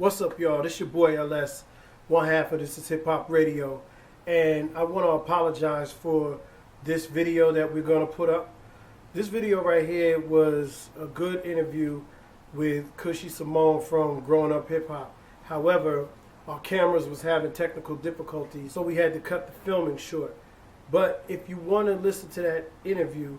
What's up, y'all? This your boy LS, one half of This Is Hip Hop Radio, and I want to apologize for this video that we're going to put up. This video right here was a good interview with Kushy Symone from Growing Up Hip Hop. However, our cameras was having technical difficulties, so we had to cut the filming short. But if you want to listen to that interview,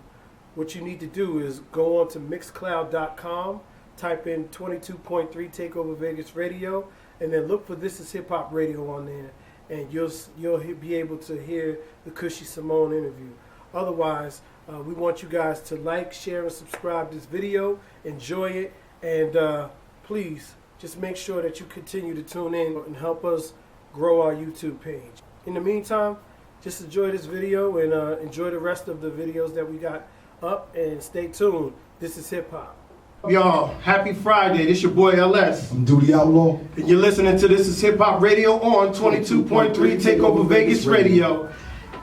what you need to do is go on to mixcloud.com, type in 22.3 Takeover Vegas Radio, and then look for This Is Hip Hop Radio on there, and you'll be able to hear the Kushy Symone interview. Otherwise, we want you guys to like, share, and subscribe this video. Enjoy it, and please just make sure that you continue to tune in and help us grow our YouTube page. In the meantime, just enjoy this video and enjoy the rest of the videos that we got up, and stay tuned. This is Hip Hop. Y'all, happy Friday. This your boy LS. I'm Duty Outlaw. And you're listening to This Is Hip Hop Radio on 22.3 Takeover Vegas Radio.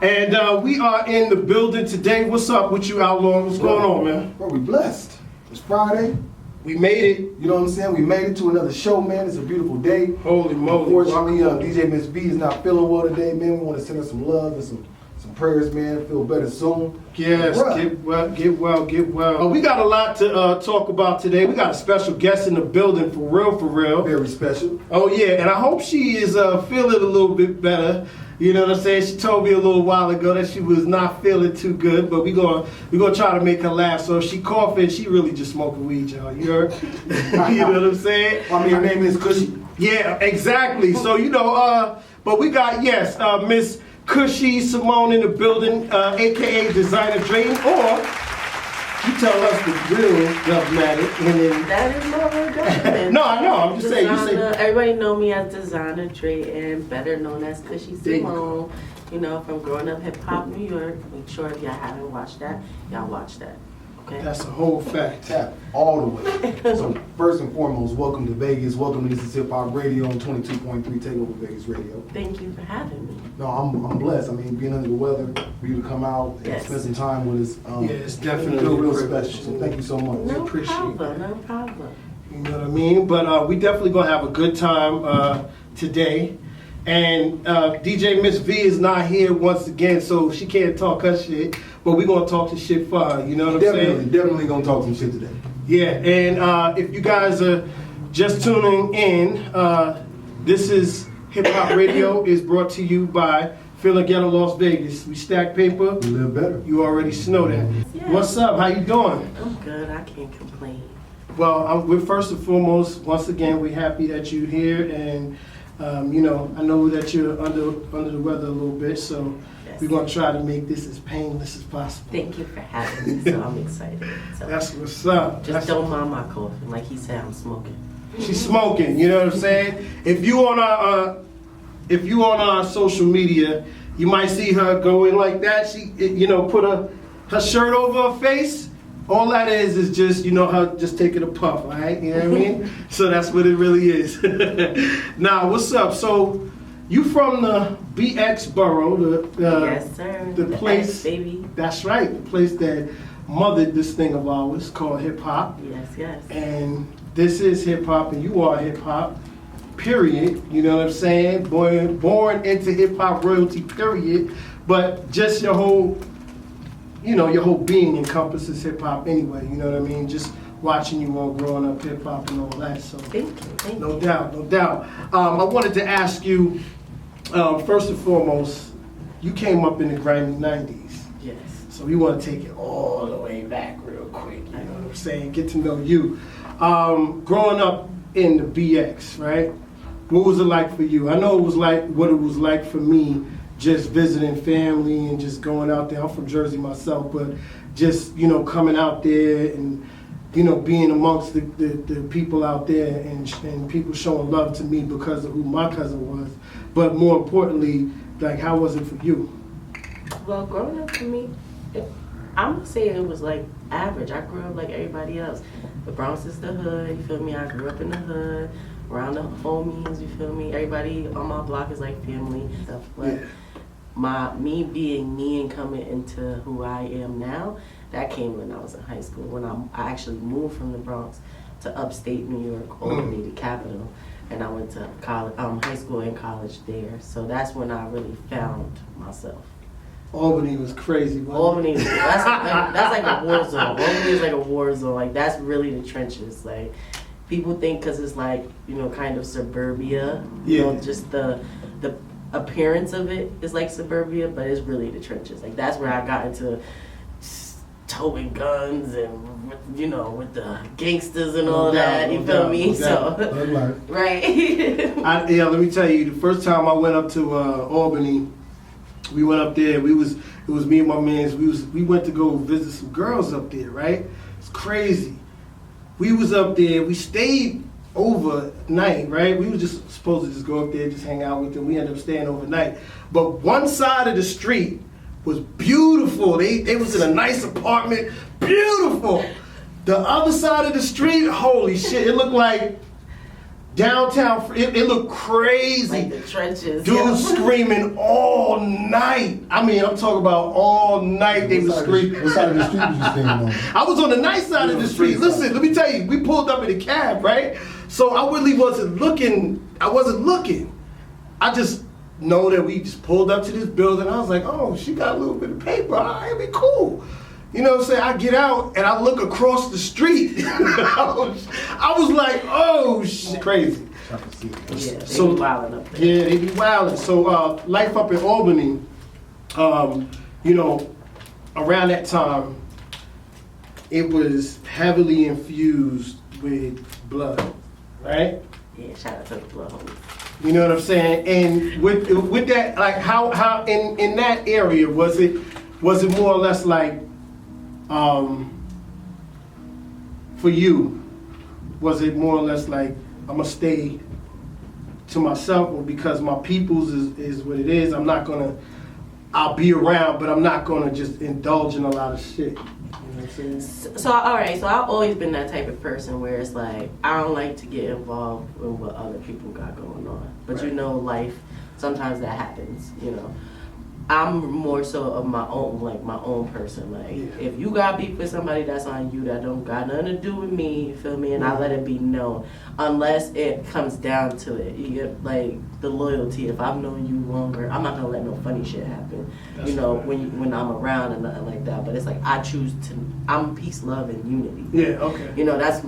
And we are in the building today. What's up with you, Outlaw? What's going on, man? Bro, we blessed. It's Friday. We made it. You know what I'm saying? We made it to another show, man. It's a beautiful day. Holy moly. Unfortunately, DJ Miss B is not feeling well today, man. We want to send her some love and some prayers, man. Feel better soon. Yes, get well. We got a lot to talk about today. We got a special guest in the building, for real. Very special. Oh yeah, and I hope she is feeling a little bit better. You know what I'm saying? She told me a little while ago that she was not feeling too good, but we're gonna try to make her laugh. So if she coughing, she really just smoking weed, y'all. You heard? You know what I'm saying? I mean, her name is Kushy. Yeah, exactly. So but we got Miss Kushy Symone in the building, aka Dazyna Drayton, or you tell us the real dogmatic, and then that is not real government. No, I know. I'm just saying. You say everybody know me as Dazyna Drayton, better known as Kushy Symone. You know, from Growing Up Hip Hop New York. Make sure if y'all haven't watched that, y'all watch that. Okay. That's a whole fact. Tap all the way. So first and foremost, welcome to Vegas. Welcome to This Is Hip Hop Radio on 22.3 Takeover Vegas Radio. Thank you for having me. No, I'm blessed. I mean, being under the weather, for you to come out and spend some time with us. Yeah, it's definitely real special. So thank you so much. No appreciate problem. that. No problem. You know what I mean? But we definitely gonna have a good time today. And DJ Miss V is not here once again, so she can't talk her shit. But we're gonna talk the shit for her. You know what I'm saying? Definitely gonna talk some shit today. Yeah, and if you guys are just tuning in, This is Hip Hop Radio is brought to you by Feeling Ghetto Las Vegas. We stack paper. We live better. You already know that. Yeah. What's up? How you doing? I'm good. I can't complain. Well, we're first and foremost, once again, we're happy that you're here, and I know that you're under the weather a little bit, so Yes. we're gonna try to make this as painless as possible. Thank you for having me. So I'm excited. So That's what's up. just don't mind my coughing. Like he said, I'm smoking. She's smoking. You know what I'm saying? If you on our social media, you might see her going like that. She put her shirt over her face. All that is just, her just taking a puff, all right? You know what I mean? So that's what it really is. Now, what's up? So, you from the BX borough, Yes, sir. the place, X, baby. That's right, the place that mothered this thing of ours called hip hop. Yes. And this is hip hop, and you are hip hop, period. You know what I'm saying? Born into hip hop royalty, period. But just your whole being encompasses hip hop anyway. You know what I mean? Just watching you all growing up hip hop and all that. So Thank you. no doubt. I wanted to ask you, first and foremost, you came up in the grimy 90s. Yes. So we want to take it all the way back real quick. You know what I'm saying? Get to know you. Growing up in the BX, right? What was it like for you? I know it was like what it was like for me, just visiting family and just going out there. I'm from Jersey myself, but just, coming out there and, being amongst the people out there and people showing love to me because of who my cousin was. But more importantly, like, how was it for you? Well, growing up for me, I'm gonna say it was like average. I grew up like everybody else. The Bronx is the hood, you feel me? I grew up in the hood, around the homies, you feel me? Everybody on my block is like family and stuff. But me being me and coming into who I am now, that came when I was in high school, when I actually moved from the Bronx to upstate New York, all the way to Capital. and I went to college, high school and college there. So that's when I really found myself. Albany was crazy. Albany, that's like a war zone. Albany is like a war zone. Like that's really the trenches. Like people think because it's like kind of suburbia. Just the appearance of it is like suburbia, but it's really the trenches. Like that's where I got into towing guns and with the gangsters and all that. You feel me? So right. Let me tell you, the first time I went up to Albany, we went up there. It was me and my mans. We went to go visit some girls up there. Right? It's crazy. We was up there. We stayed overnight. Right? We were just supposed to just go up there, just hang out with them. We ended up staying overnight. But one side of the street was beautiful. They was in a nice apartment. Beautiful. The other side of the street, holy shit! It looked like downtown. It looked crazy. Like the trenches. Dudes screaming all night. I mean, I'm talking about all night. They were screaming. What side of the street was you staying on? I was on the nice side of the street. Listen, let me tell you, we pulled up in a cab, right? So I really wasn't looking. I just know that we just pulled up to this building. I was like, oh, she got a little bit of paper. All right, it'll be cool. You know what I'm saying? I get out and I look across the street. I was like, oh, shit. Crazy. Yeah, they be wilding up there. Yeah, they be wilding. So life up in Albany, around that time, it was heavily infused with blood, right? Yeah, shout out to the blood homies. You know what I'm saying? And with that, like how in that area was it more or less like for you, was it more or less like I'm gonna stay to myself, or because my people's is what it is, I'll be around, but I'm not gonna just indulge in a lot of shit. You know what I'm saying? So I've always been that type of person where it's like I don't like to get involved with what other people got going on. But right. Life, sometimes that happens, I'm more so of my own person. Like, if you got beef with somebody, that's on you. That don't got nothing to do with me. You feel me? And I let it be known, unless it comes down to it. You get like the loyalty. If I've known you longer, I'm not gonna let no funny shit happen. That's when I'm around and nothing like that. But it's like I'm peace, love, and unity. Yeah. Okay.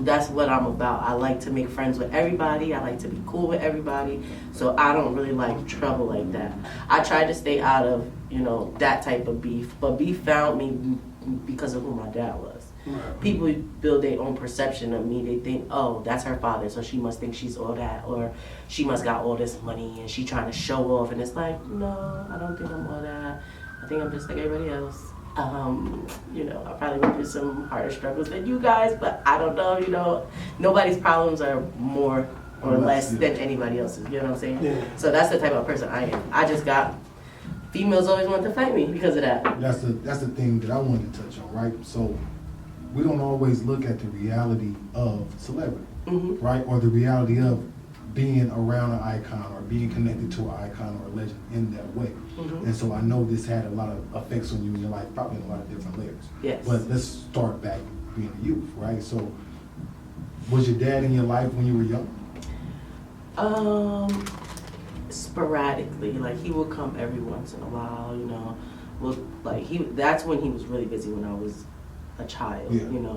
That's what I'm about. I like to make friends with everybody. I like to be cool with everybody. So I don't really like trouble like that. I try to stay out of that type of beef. But beef found me because of who my dad was. Right. People build their own perception of me. They think, oh, that's her father, so she must think she's all that, or she must got all this money and she trying to show off. And it's like, no, I don't think I'm all that. I think I'm just like everybody else. I probably went through some harder struggles than you guys, but I don't know. Nobody's problems are more or less than anybody else's. You know what I'm saying? Yeah. So that's the type of person I am. I just got females always want to fight me because of that. That's the thing that I wanted to touch on, right? So we don't always look at the reality of celebrity, right? Or the reality of being around an icon or being connected to an icon or a legend in that way. And so I know this had a lot of effects on you in your life, probably in a lot of different layers. Yes. But let's start back being a youth, right? So was your dad in your life when you were young? Sporadically, like he would come every once in a while, that's when he was really busy when I was a child,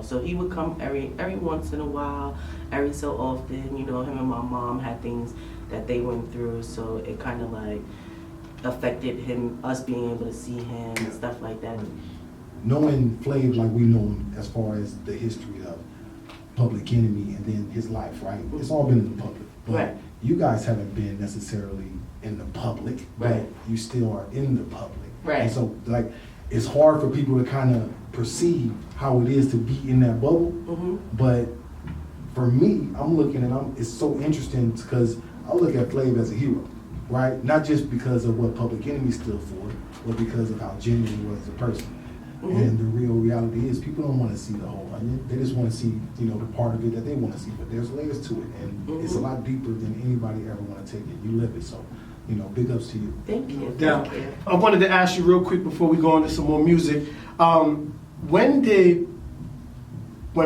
so he would come every once in a while, every so often, him and my mom had things that they went through, so it kind of like affected us being able to see him and stuff like that. Knowing Flav like we know him as far as the history of Public Enemy and then his life, right? It's all been in the public. But right. You guys haven't been necessarily in the public, right. But you still are in the public. Right. And so like it's hard for people to kind of perceive how it is to be in that bubble. But for me, I'm looking and it's so interesting because I look at Flav as a hero, right? Not just because of what Public Enemy stood for, but because of how genuine he was as a person. And the real reality is people don't want to see the whole onion. They just want to see, the part of it that they want to see. But there's layers to it, and it's a lot deeper than anybody ever want to take it. You live it, so big ups to you. Thank you. Yeah. I wanted to ask you real quick before we go on to some more music. When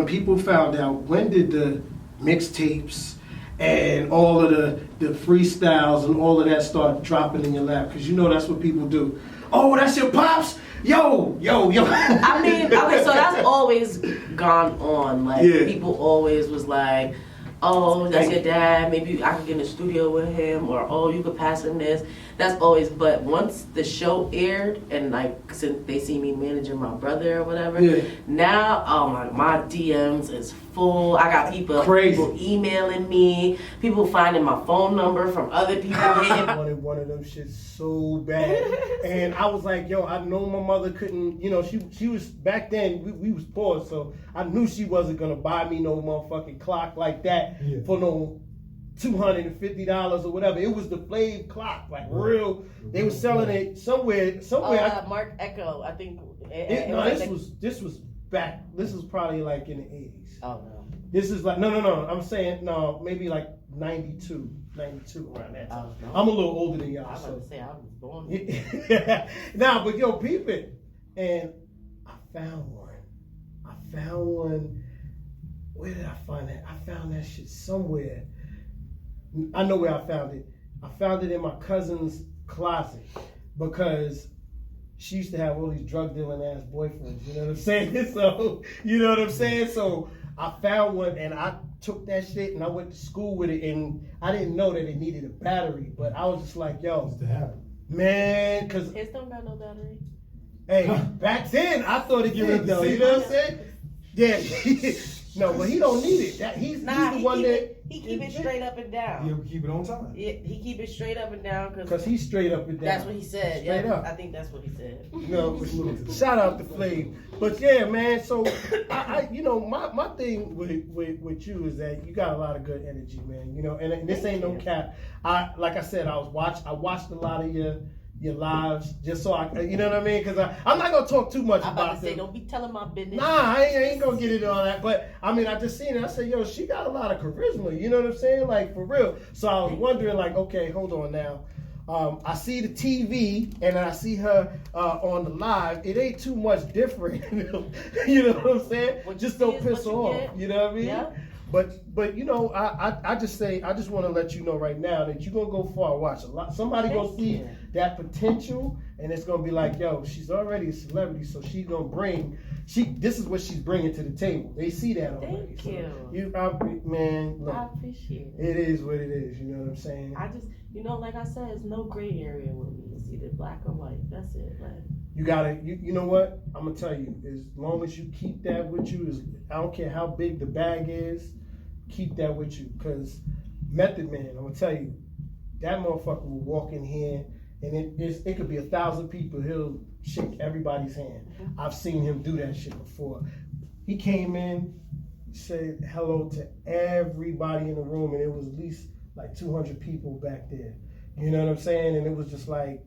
people found out, when did the mixtapes and all of the freestyles and all of that start dropping in your lap, because you know that's what people do. Oh, that's your pops? Yo. I mean, okay, so that's always gone on. Like, people always was like, oh, that's your dad, maybe I could get in the studio with him, or oh, you could pass him this. That's always, but once the show aired, and like, since they see me managing my brother or whatever, now, oh my DMs is full. I got people emailing me, people finding my phone number from other people. I wanted one of them shit so bad, and I was like, yo, I know my mother couldn't, you know, she was, back then, we was poor, so I knew she wasn't gonna buy me no motherfucking clock like that for no $250 or whatever. It was the Flav clock, like real. They were selling it somewhere. Mark Echo, I think. This was back. This is probably like in the 80s. Oh no. This is like no. I'm saying no, maybe like 92 around that time. No. I'm a little older than y'all. I was about to say I was born. Nah, but yo, peep it. And I found one. Where did I find that? I found that shit somewhere. I know where I found it. I found it in my cousin's closet, because she used to have all these drug dealing ass boyfriends. You know what I'm saying? So, you know what I'm saying? So I found one, and I took that shit and I went to school with it, and I didn't know that it needed a battery, but I was just like, yo, man, because His don't got no battery. Hey, back then I thought it did though. You know what I'm saying? Yeah. No, but he don't need it. He's the one that he keep it straight up and down. He'll keep it on time. Yeah, he keep it straight up and down because he's straight up and down. That's what he said. Straight up. I think that's what he said. No, shout out to Flav. But yeah, man. So I you know, my thing with you is that you got a lot of good energy, man. You know, and this ain't no cap. Like I said, I watched a lot of your lives, just so I, you know what I mean? Because I'm not gonna talk too much I'm about to say, don't be telling my business. Nah, I ain't gonna get into all that. But I mean, I just seen it. I said, yo, she got a lot of charisma. You know what I'm saying? Like, for real. So I was wondering, like, okay, hold on now. I see the TV and I see her on the live. It ain't too much different. You know what I'm saying? Just don't piss her off. You know what I mean? Yeah. But you know, I just want to let you know right now that you're gonna go far. Watch a lot. Somebody gonna see that potential, and it's gonna be like, yo, she's already a celebrity, so she's gonna bring. This is what she's bringing to the table. They see that already. Thank you. Man, look, I appreciate it. It is what it is. You know what I'm saying? I just, you know, like I said, it's no gray area with me. It's either black or white. That's it. Like, you gotta. You know what? I'm gonna tell you. As long as you keep that with you, I don't care how big the bag is. Keep that with you, because Method Man, I'm gonna tell you, that motherfucker will walk in here and it could be 1,000 people. He'll shake everybody's hand. I've seen him do that shit before. He came in, said hello to everybody in the room, and it was at least like 200 people back there. You know what I'm saying? And it was just like,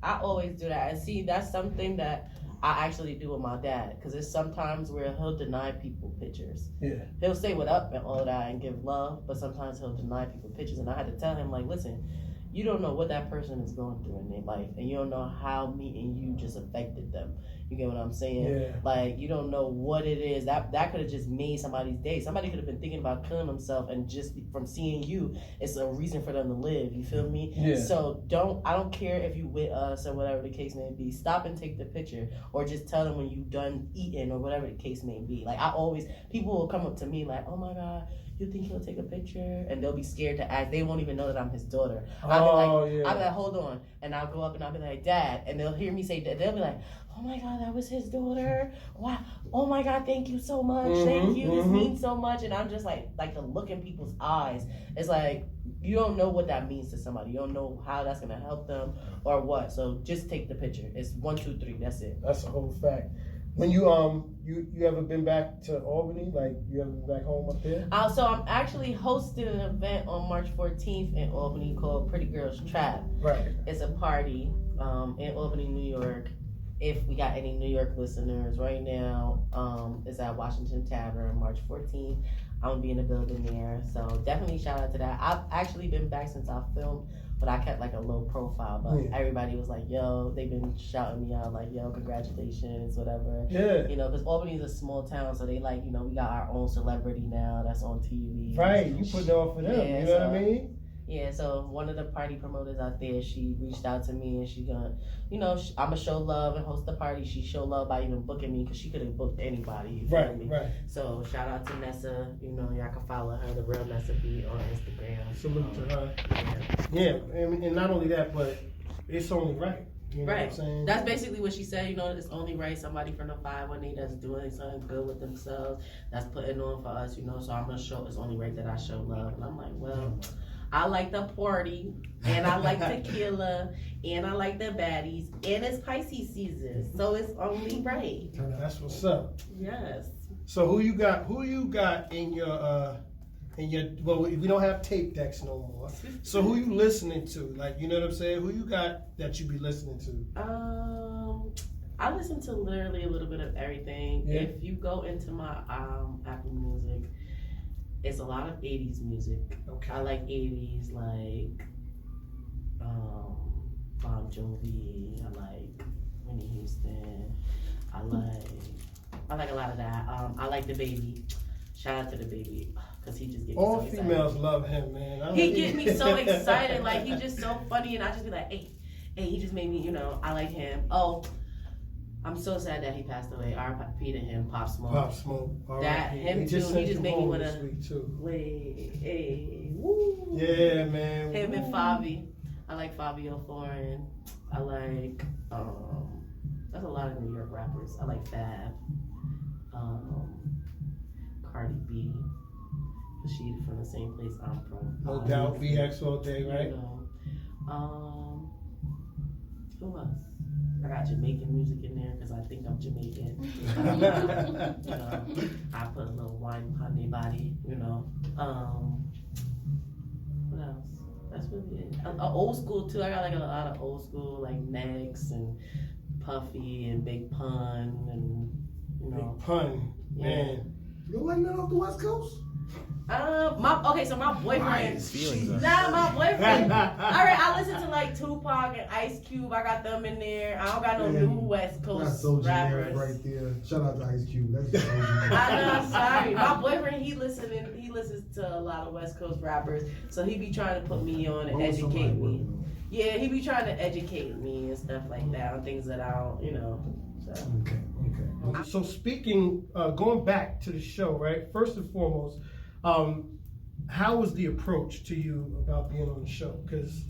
I always do that. And see, that's something that I actually do with my dad, because there's sometimes where he'll deny people pictures. Yeah. He'll say what up and all that and give love, but sometimes he'll deny people pictures. And I had to tell him, like, listen, you don't know what that person is going through in their life, and you don't know how me and you just affected them. You get what I'm saying? Yeah. Like, you don't know what it is. That could have just made somebody's day. Somebody could have been thinking about killing themselves, and just from seeing you, it's a reason for them to live. You feel me? Yeah. So I don't care if you with us or whatever the case may be. Stop and take the picture, or just tell them when you done eating or whatever the case may be. Like, people will come up to me like, oh my God, you think he'll take a picture? And they'll be scared to ask. They won't even know that I'm his daughter. I'll be like, hold on. And I'll go up and I'll be like, Dad. And they'll hear me say that. They'll be like, oh my God, that was his daughter. Wow. Oh my God, thank you so much. Thank you. This means so much. And I'm just like the look in people's eyes. It's like, you don't know what that means to somebody. You don't know how that's going to help them or what. So just take the picture. It's 1, 2, 3. That's it. That's a whole fact. When you ever been back to Albany? Like, you ever been back home up there? So I'm actually hosting an event on March 14th in Albany called Pretty Girls Trap. Right. It's a party in Albany, New York. If we got any New York listeners right now, it's at Washington Tavern, March 14th. I'm gonna be in the building there. So definitely shout out to that. I've actually been back since I filmed, but I kept like a low profile. But everybody was like, yo, they've been shouting me out like, yo, congratulations, whatever. Yeah. You know, because Albany's a small town, so they like, you know, we got our own celebrity now that's on TV. Right, you put it on for them, Yeah, you know what I mean? Yeah, so one of the party promoters out there, she reached out to me and she gonna, you know, I'm gonna show love and host the party. She showed love by even booking me because she could have booked anybody. You feel me? Right. So shout out to Nessa. You know, y'all can follow her, the real Nessa B on Instagram. Salute to her. Yeah, and not only that, but it's only right. You know what I'm saying? That's basically what she said. You know, it's only right somebody from the 518 that's doing something good with themselves, that's putting on for us. You know, so I'm gonna show. It's only right that I show love. And I'm like, well. I like the party, and I like tequila, and I like the baddies, and it's Pisces season, so it's only right. That's what's up. Yes. So who you got in your well, we don't have tape decks no more. So who you listening to? Like, you know what I'm saying? Who you got that you be listening to? I listen to literally a little bit of everything. Yeah. If you go into my Apple Music, it's a lot of 80s music. Okay. I like 80s, like Bon Jovi. I like Whitney Houston. I like a lot of that. I like the baby. Shout out to the baby, cause he just gets me All so excited. females love him, man. He get me so excited. Like, he's just so funny, and I just be like, hey, he just made me, you know, I like him. Oh, I'm so sad that he passed away. R.I.P. to him, Pop Smoke. Pop Smoke. That him too. He just made me wanna. Wait, hey, woo. Yeah, man. Him and Favi. I like Fabio Foreign. I like there's a lot of New York rappers. I like Flav. Cardi B. Cause she's from the same place I'm from. No doubt, BX all day, right? You know. Who else? I got Jamaican music in there because I think I'm Jamaican. You know, I put a little wine on their body, you know. What else? That's really it. Old school too. I got like a lot of old school, like Megs and Puffy and Big Pun and, you know. Big Pun, man. You don't like none off the West Coast? So my boyfriend. My boyfriend. All right, I listen to like Tupac and Ice Cube. I got them in there. I don't got no new West Coast That's so generic rappers. right there. Shout out to Ice Cube. That's just so generic. I know. I'm sorry. My boyfriend, he listens to a lot of West Coast rappers, so he be trying to put me on and educate me. Yeah, he be trying to educate me and stuff like that on things that I don't, you know. So. Okay. So speaking, going back to the show, right? First and foremost, how was the approach to you about being on the show? Because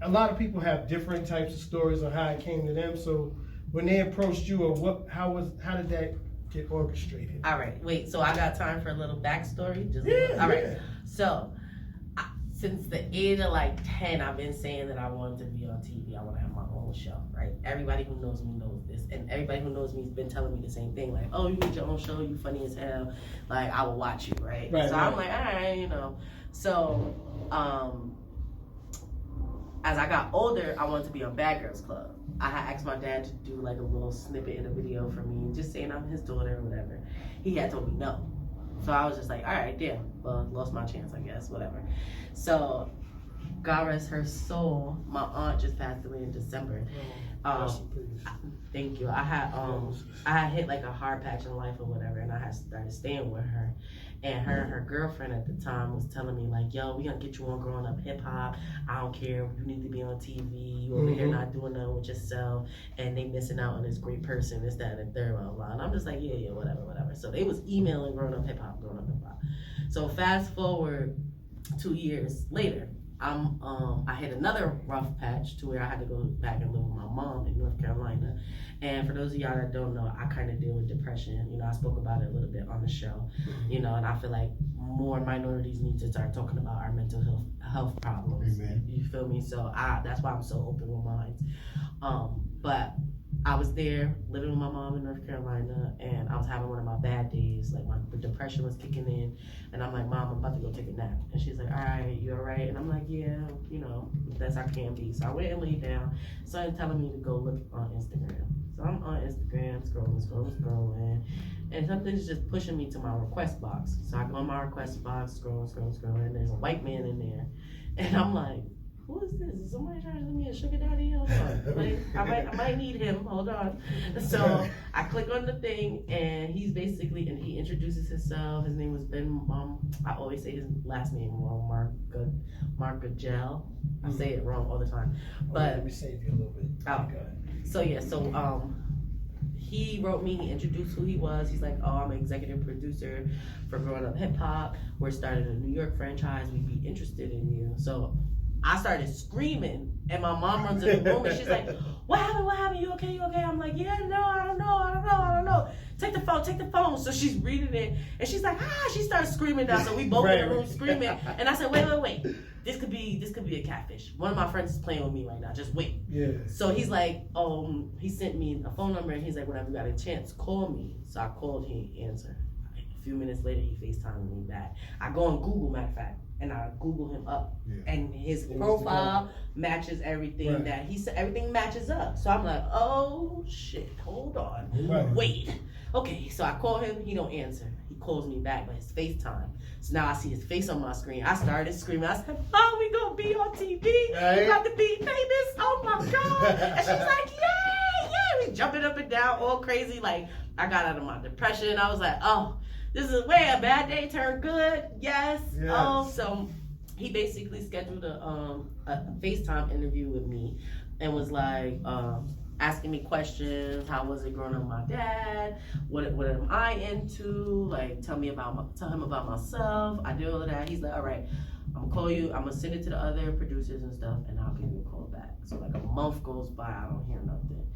a lot of people have different types of stories on how it came to them. So when they approached you, or how did that get orchestrated? All right, wait. So I got time for a little backstory. All right. So since the age of like 10, I've been saying that I wanted to be on TV. I want to have my own show, right? Everybody who knows me knows this. And everybody who knows me has been telling me the same thing. Like, oh, you need your own show. You funny as hell. Like, I will watch you, right? I'm like, all right, you know. So, as I got older, I wanted to be on Bad Girls Club. I had asked my dad to do like a little snippet in a video for me, just saying I'm his daughter or whatever. He had told me no. So I was just like, all right, damn. Well, lost my chance, I guess, whatever. So, God rest her soul, my aunt just passed away in December. Thank you. I had hit like a hard patch in life or whatever, and I had started staying with her. And her girlfriend at the time was telling me like, yo, we gonna get you on growing up hip hop. I don't care. You need to be on TV. You over here not doing nothing with yourself. And they missing out on this great person, this, that, and the third, blah, blah, blah. And I'm just like, yeah, whatever. So they was emailing growing up hip hop. So fast forward 2 years later, I hit another rough patch to where I had to go back and live with my mom in North Carolina. And for those of y'all that don't know, I kind of deal with depression. You know, I spoke about it a little bit on the show. You know, and I feel like more minorities need to start talking about our mental health problems. Amen. You feel me? So that's why I'm so open with mine. But I was there living with my mom in North Carolina, and I was having one of my bad days. Like the depression was kicking in, and I'm like, Mom, I'm about to go take a nap. And she's like, all right, you all right? And I'm like, yeah, you know, best I can be. So I went and laid down, started telling me to go look on Instagram. So I'm on Instagram, scrolling, and something's just pushing me to my request box. So I go on my request box, scroll, and there's a white man in there, and I'm like, who is this? Is somebody trying to send me a sugar daddy? Hold on. Like, I might need him. Hold on. So I click on the thing, and he's basically, and he introduces himself. His name was Ben. I always say his last name wrong. Margagel. I say it wrong all the time. But let me save you a little bit. Oh. So yeah. So he wrote me. He introduced who he was. He's like, oh, I'm an executive producer for Growing Up Hip Hop. We're starting a New York franchise. We'd be interested in you. So I started screaming, and my mom runs in the room, and she's like, what happened, you okay? I'm like, yeah, no, I don't know. Take the phone. So she's reading it, and she's like, she starts screaming down, so we both in the room screaming, and I said, wait, this could be a catfish. One of my friends is playing with me right now, just wait. Yeah. So he's like, he sent me a phone number, and he's like, whenever you got a chance, call me. So I called, he didn't answer. A few minutes later, he FaceTimed me back. I go on Google, matter of fact, and I Google him up, and his profile matches everything that he said. Everything matches up. So I'm like, oh shit, hold on, wait. Okay, so I call him. He don't answer. He calls me back, but his FaceTime. So now I see his face on my screen. I started screaming. I said, "Oh, we gonna be on TV. We got to be famous. Oh my god!" And she's like, "Yay!" We jumping up and down, all crazy. Like I got out of my depression. I was like, "Oh." This is where a bad day turned good. Yes. So he basically scheduled a FaceTime interview with me and was like asking me questions. How was it growing up with my dad? What am I into? Like tell him about myself. I did all of that. He's like, all right, I'm gonna call you. I'm gonna send it to the other producers and stuff, and I'll give you a call back. So like a month goes by, I don't hear nothing.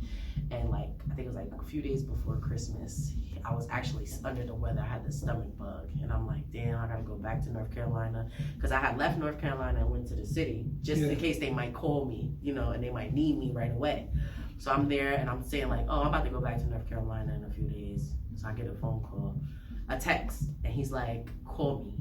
And like I think it was like a few days before Christmas, I was actually under the weather. I had the stomach bug, and I'm like, damn, I gotta go back to North Carolina, because I had left North Carolina and went to the city just in case they might call me, and they might need me right away. So I'm there, and I'm saying like, oh, I'm about to go back to North Carolina in a few days. So I get a phone call, a text, and he's like, call me,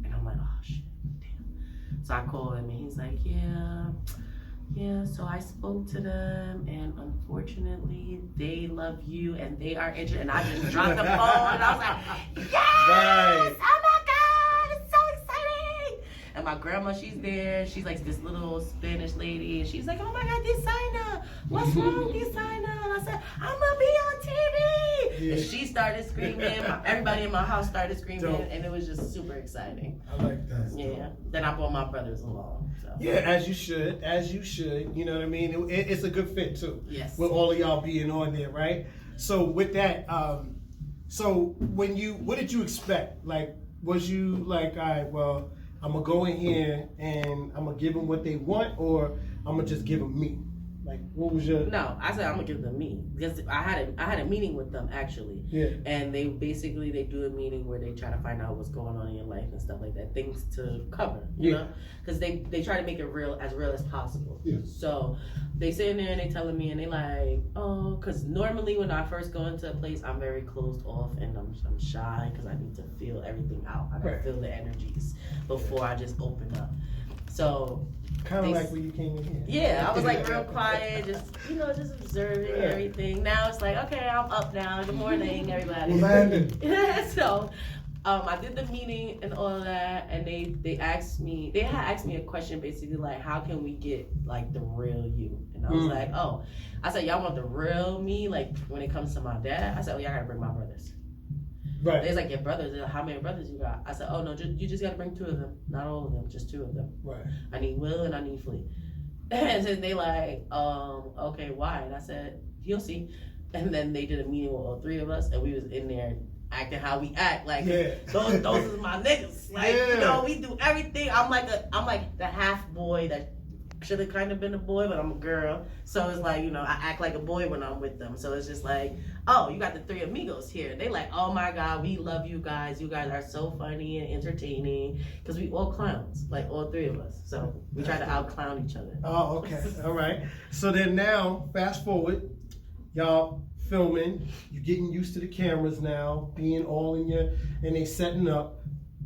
and I'm like, oh shit, damn. So I call him, and he's like, yeah, so I spoke to them, and unfortunately, they love you, and they are interested. And I just dropped the phone, and I was like, yes! Right. Oh my God, it's so exciting! And my grandma, she's there. She's like this little Spanish lady, and she's like, oh my God, Dazyna, what's wrong, Dazyna? And I said, I'm gonna be on TV! Yeah. And she started screaming. Everybody in my house started screaming, and it was just super exciting. I like that. Yeah. Then I brought my brothers along. So. Yeah, as you should. You know what I mean? It's a good fit too. Yes. With all of y'all being on there, right? So with that, so what did you expect? Like, was you like, all right, well, I'm gonna go in here and I'm gonna give them what they want, or I'm gonna just give them me? Like, what was your? No, I said I'm gonna give them me, because I had a meeting with them actually. Yeah. And they do a meeting where they try to find out what's going on in your life and stuff like that, things to cover, you know, because they try to make it real as possible. Yeah. So they sit in there and they telling me, and they like, oh, because normally when I first go into a place, I'm very closed off and I'm shy because I need to feel everying out. I gotta feel the energies before I just open up. So. Kind of like when you came in here. Yeah, I was like real quiet, just observing everything. Now it's like, okay, I'm up now. Good morning, everybody. So, I did the meeting and all of that, and they had asked me a question basically like, how can we get like the real you? And I was like, oh, I said, y'all want the real me? Like when it comes to my dad, I said, oh, y'all gotta bring my brothers. Right. They're like, your brothers. Like, how many brothers you got? I said, oh no, you just gotta bring 2 of them, not all of them, just 2 of them. Right. I need Will and I need Flea. And then they like, okay, why? And I said, you'll see. And then they did a meeting with all 3 of us, and we was in there acting how we act. Like those is my niggas. Like we do everything. I'm like the half boy that should have kind of been a boy, but I'm a girl. So it's like, I act like a boy when I'm with them. So it's just like, oh, you got the 3 amigos here. They like, oh my God, we love you guys. You guys are so funny and entertaining. Because we all clowns, like all 3 of us. So we try to out-clown each other. Oh, okay. All right. So then now, fast forward, y'all filming. You're getting used to the cameras now, being all and they setting up.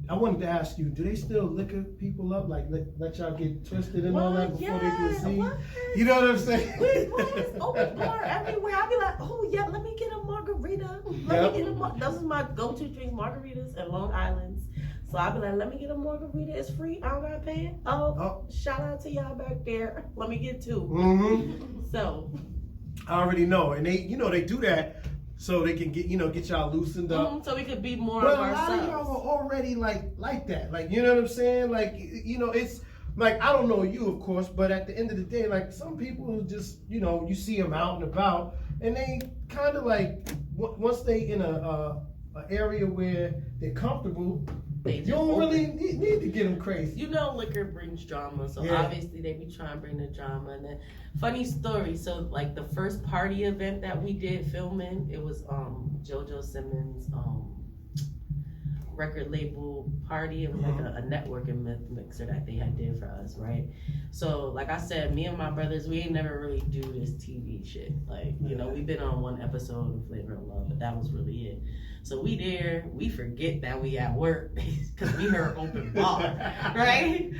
I wanted to ask you, do they still liquor people up, like let y'all get twisted and all that before they do a scene? What? You know what I'm saying? It's open bar everywhere. I'll be like, oh yeah, let me get a margarita. Let me get a those are my go-to drinks, margaritas and Long Islands. So I'll be like, let me get a margarita. It's free. I don't gotta pay it. Oh, shout out to y'all back there. Let me get 2. Mm-hmm. So I already know, and they do that so they can get y'all loosened up. So we could be more But of a ourselves. lot of y'all are already like that. Like, you know what I'm saying? Like, it's like, I don't know you, of course, but at the end of the day, like, some people just, you see them out and about, and they kind of like, once they in a area where they're comfortable, you don't really need to get them crazy. Liquor brings drama, so obviously they be trying to bring the drama. And then, funny story, so like the first party event that we did filming, it was JoJo Simmons' record label party. It was like a networking mixer that they had did for us, right? So like I said, me and my brothers, we ain't never really do this TV shit. Like, we've been on one episode of Flavor of Love, but that was really it. So we forget that we at work because we heard open bar, right?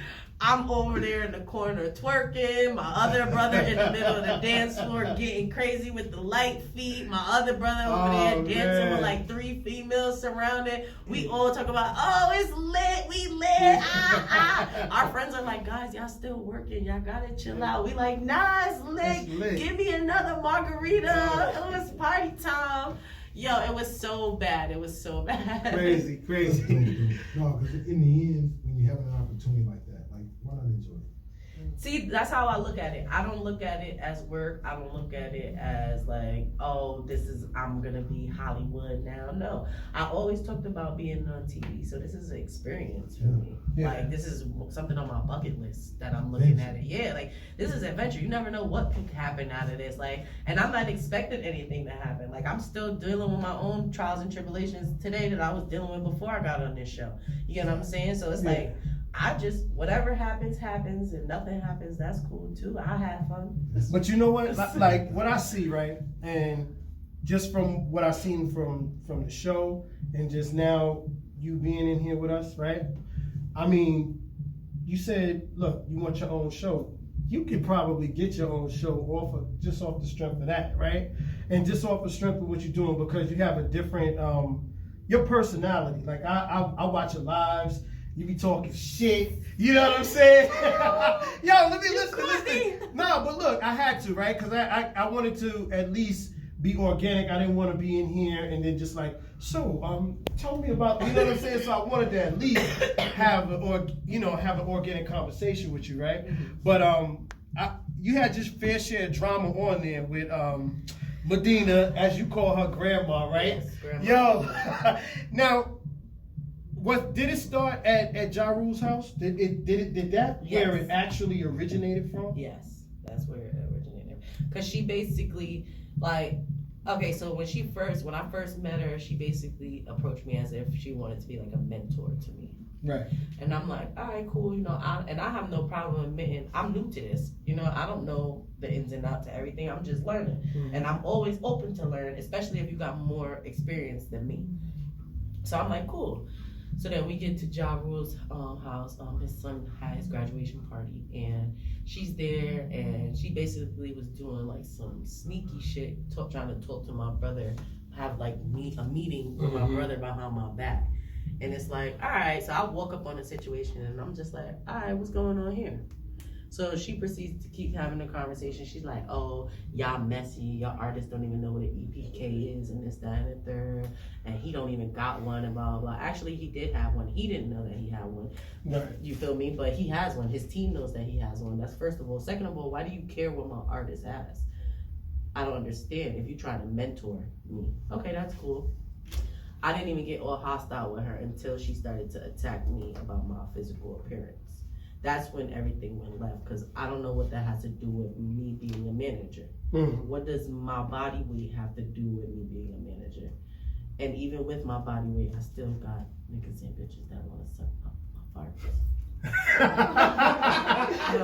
I'm over there in the corner twerking, my other brother in the middle of the dance floor getting crazy with the light feet, my other brother over there dancing with like 3 females surrounded. We all talk about, oh, it's lit, we lit, Our friends are like, guys, y'all still working, y'all gotta chill out. We like, nah, it's lit. Give me another margarita. It was party time. Yo, it was so bad. Crazy. No, because in the end, when you have an opportunity like that, like, why not enjoy it? See, that's how I look at it. I don't look at it as work. I don't look at it as like, oh, I'm gonna be Hollywood now. No, I always talked about being on TV, so this is an experience for me. Yeah. Like, this is something on my bucket list that I'm looking at it. Yeah, like, this is adventure. You never know what could happen out of this. Like, and I'm not expecting anything to happen. Like, I'm still dealing with my own trials and tribulations today that I was dealing with before I got on this show. You know what I'm saying? So it's like, whatever happens, and nothing happens, that's cool too. I had fun. But you know what? Like, what I see, right? And just from what I've seen from the show, and just now you being in here with us, right? I mean, you said, look, you want your own show. You could probably get your own show just off the strength of that, right? And just off the strength of what you're doing, because you have a different, your personality. Like, I watch your lives. You be talking shit. You know what I'm saying? Yo, let me listen. No, but look, I had to, right? Because I wanted to at least be organic. I didn't want to be in here and then just like, so, tell me about, you know what I'm saying? So I wanted to at least have an organic conversation with you, right? But you had just fair share drama on there with Medina, as you call her grandma, right? Yes, grandma. Yo, now, did it start at Ja Rule's house? Did that where it actually originated from? Yes, that's where it originated. Cause she basically so when I first met her, she basically approached me as if she wanted to be like a mentor to me. Right. And I'm like, all right, cool, I have no problem admitting I'm new to this. I don't know the ins and outs of everything. I'm just learning. Mm-hmm. And I'm always open to learn, especially if you got more experience than me. So I'm like, cool. So then we get to Ja Rule's house. His son had his graduation party, and she's there, and she basically was doing like some sneaky shit, trying to talk to my brother, have like a meeting with my brother behind my back. And it's like, all right. So I walk up on the situation, and I'm just like, all right, what's going on here? So she proceeds to keep having the conversation. She's like, oh, y'all messy. Y'all artists don't even know what an EPK is, and this, that, and the third. And he don't even got one, and blah, blah, blah. Actually, he did have one. He didn't know that he had one. Right. You feel me? But he has one. His team knows that he has one. That's first of all. Second of all, why do you care what my artist has? I don't understand. If you're trying to mentor me. Okay, that's cool. I didn't even get all hostile with her until she started to attack me about my physical appearance. That's when everything went left, because I don't know what that has to do with me being a manager. What does my body weight have to do with me being a manager? And even with my body weight, I still got niggas and bitches that want to suck my farts.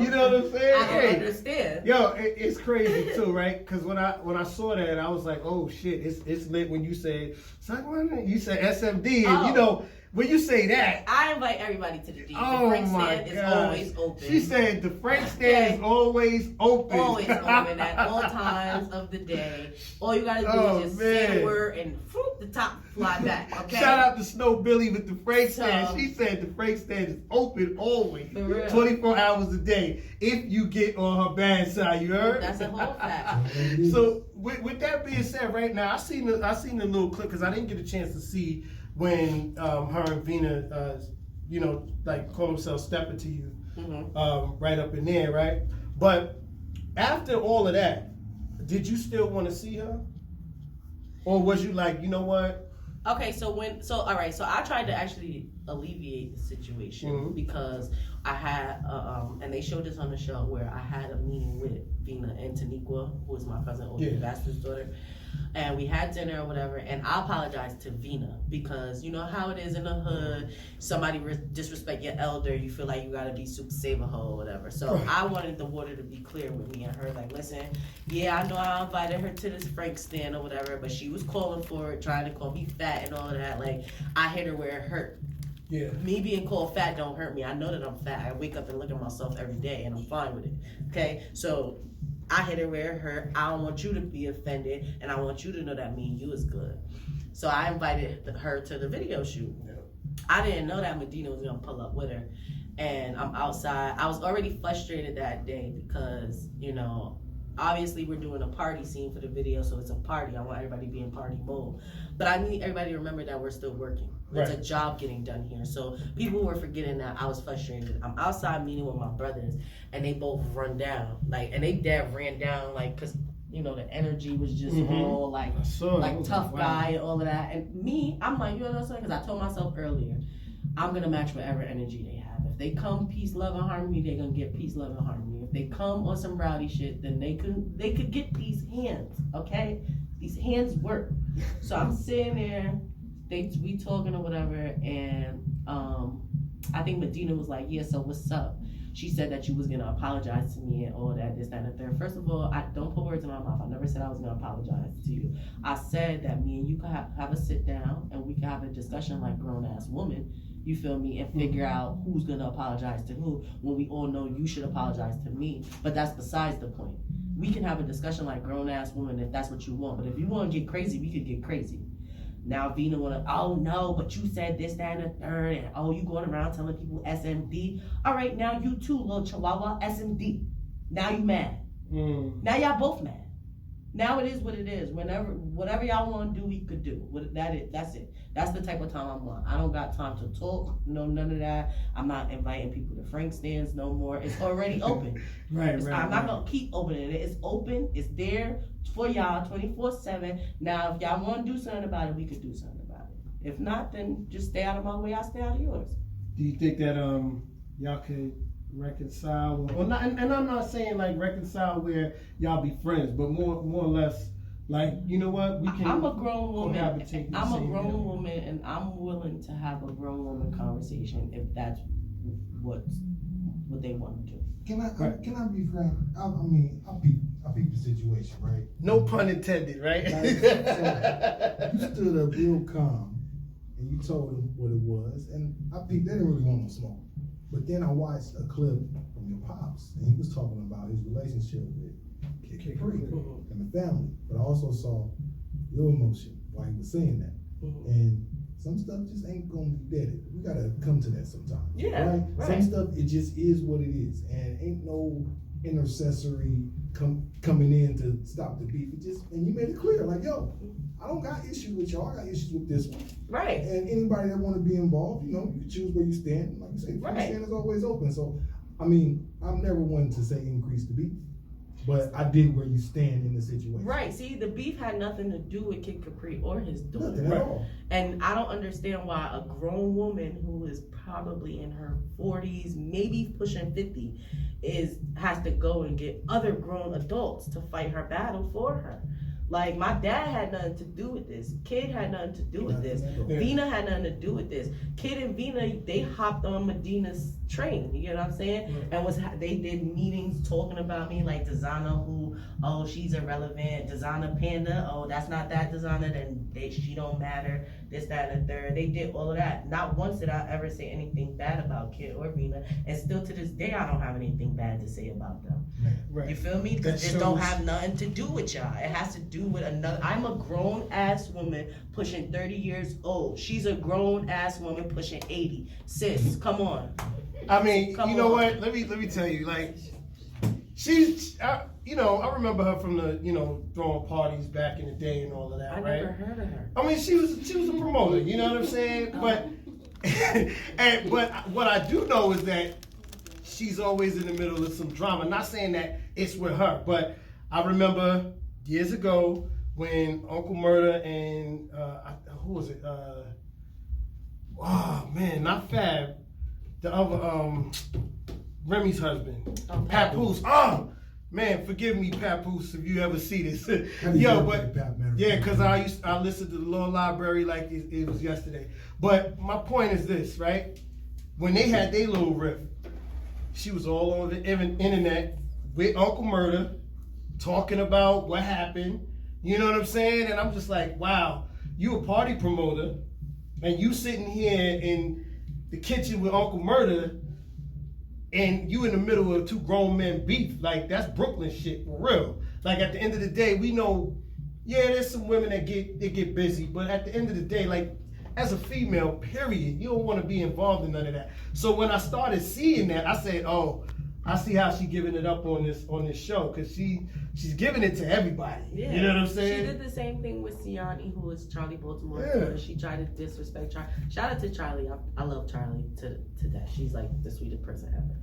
You know what I'm saying? I don't understand. Yo, it's crazy too, right? Because when I saw that, I was like, oh shit, it's lit when you said, you said SMD, and when you say that, I invite everybody to the D. oh The Frank my stand is God, always open. She said the Frank stand is always open. Always open at all times of the day. All you gotta do is just say the word and whoop, the top fly back. Okay. Shout out to Snow Billy with the Frank stand. She said the Frank stand is open always, 24 hours a day. If you get on her bad side, you heard? That's a whole fact. So with that being said, right now I seen the little clip because I didn't get a chance to see when her and Vina, like call themselves stepping to you, right up in there, right? But after all of that, did you still want to see her, or was you like, you know what? Okay, so all right, so I tried to actually alleviate the situation because I had, and they showed this on the show where I had a meeting with Vina and Taniqua, who is my cousin, Old Bastard's daughter, and we had dinner or whatever, and I apologized to Vina because you know how it is in the hood, somebody disrespect your elder, you feel like you gotta be super saver hoe or whatever. So I wanted the water to be clear with me and her, like, listen, yeah, I know I invited her to this Frank stand or whatever, but she was calling for it, trying to call me fat and all of that. Like, I hit her where it hurt. Yeah. Me being called fat don't hurt me. I know that I'm fat. I wake up and look at myself every day and I'm fine with it. Okay? So I hit her where it hurt. I don't want you to be offended and I want you to know that me and you is good. So I invited her to the video shoot. Yeah. I didn't know that Medina was gonna pull up with her. And I'm outside. I was already frustrated that day because, obviously we're doing a party scene for the video, so it's a party. I want everybody to be in party mode. But I need everybody to remember that we're still working. It's a job getting done here. So people were forgetting that I was frustrated. I'm outside meeting with my brothers, and they both run down. And they dad ran down, because, the energy was just all tough guy and all of that. And me, I'm like, you know what I'm saying? Because I told myself earlier, I'm going to match whatever energy they have. If they come peace, love, and harmony, they're going to get peace, love, and harmony. If they come on some rowdy shit, then they could get these hands, okay? These hands work. So I'm sitting there, we talking or whatever, and I think Medina was like, yeah, so what's up? She said that you was going to apologize to me and all that, this, that, and the third. First of all, I don't put words in my mouth. I never said I was going to apologize to you. I said that me and you could have a sit down and we could have a discussion like grown-ass woman, you feel me, and figure out who's going to apologize to who when we all know you should apologize to me. But that's besides the point. We can have a discussion like grown-ass woman if that's what you want. But if you want to get crazy, we could get crazy. Now Vina wanna, oh no, but you said this, that, and the third, and oh, you going around telling people SMD. All right, now you too, little chihuahua, SMD. Now you mad. Now y'all both mad. Now it is what it is. Whatever y'all want to do, we could do. That's it. That's the type of time I'm on. I don't got time to talk. No, none of that. I'm not inviting people to Frank stands no more. It's already open. I'm not gonna keep opening it. It's open. It's there for y'all 24/7. Now, if y'all want to do something about it, we could do something about it. If not, then just stay out of my way. I'll stay out of yours. Do you think that y'all could reconcile, or not? And I'm not saying like reconcile where y'all be friends, but more or less like, you know what, we can. I'm a grown woman. I'm a grown woman, and I'm willing to have a grown woman conversation if that's what they want to do. Can I be frank? I peep the situation, right? No pun intended, right? So you stood up real calm and you told them what it was, and I peeped. They didn't really want no smoke. But then I watched a clip from your pops, and he was talking about his relationship with Kid Capri and the family. But I also saw your emotion while he was saying that. And some stuff just ain't gonna be dead. We gotta come to that sometime. Yeah. Right? Right. Some stuff, it just is what it is. And ain't no intercessory coming in to stop the beef. And you made it clear, like, yo, I don't got issues with y'all, I got issues with this one. Right. And anybody that wanna be involved, you can choose where you stand. Like you say, the stand is always open. So, I'm never one to say increase the beef. But I did where you stand in the situation. Right. See, the beef had nothing to do with Kid Capri or his daughter. Nothing at all. And I don't understand why a grown woman who is probably in her 40s, maybe pushing 50, has to go and get other grown adults to fight her battle for her. Like, my dad had nothing to do with this. Kid had nothing to do with this. Vina had nothing to do with this. Kid and Vina, they hopped on Medina's train. You know what I'm saying? And they did meetings talking about me, like Dazyna, who, oh, she's irrelevant. Dazyna Panda, oh, that's not that Dazyna, then she don't matter. This, that, and the third. They did all of that. Not once did I ever say anything bad about Kid or Vina, and still to this day, I don't have anything bad to say about them. Right. You feel me? Because it don't have nothing to do with y'all. It has to do with another. I'm a grown ass woman pushing 30 years old. She's a grown ass woman pushing 80. Sis, come on. I mean, Come you know on. what? Let me tell you, like, I remember her from the, throwing parties back in the day and all of that, I right? never heard of her. I mean, she was a promoter, you know what I'm saying? But but what I do know is that she's always in the middle of some drama. Not saying that it's with her, but I remember years ago when Uncle Murda and who was it? Oh man, not Fab. The other Remy's husband, Papoose. Oh man, forgive me, Papoose, if you ever see this. Yo, but yeah, because I listened to the Law Library like it was yesterday. But my point is this, right? When they had their little riff, she was all over the internet with Uncle Murda talking about what happened. You know what I'm saying? And I'm just like, wow, you a party promoter, and you sitting here in the kitchen with Uncle Murda, and you in the middle of two grown men beef. Like, that's Brooklyn shit for real. Like, at the end of the day, we know, yeah, there's some women that get busy, but at the end of the day, like, as a female, period, you don't want to be involved in none of that. So when I started seeing that, I said, oh, I see how she giving it up on this show, because she's giving it to everybody. Yeah. You know what I'm saying? She did the same thing with Siani, who was Charlie Baltimore. Yeah. She tried to disrespect Charlie. Shout out to Charlie. I love Charlie to death. She's like the sweetest person ever.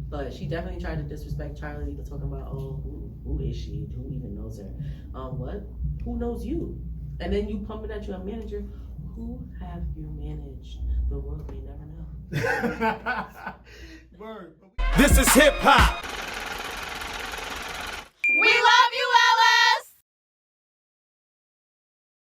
But she definitely tried to disrespect Charlie, talking about, oh, who is she? Who even knows her? What? Who knows you? And then you pumping at your manager. Who have you managed? The world may never know. Word. This is hip hop.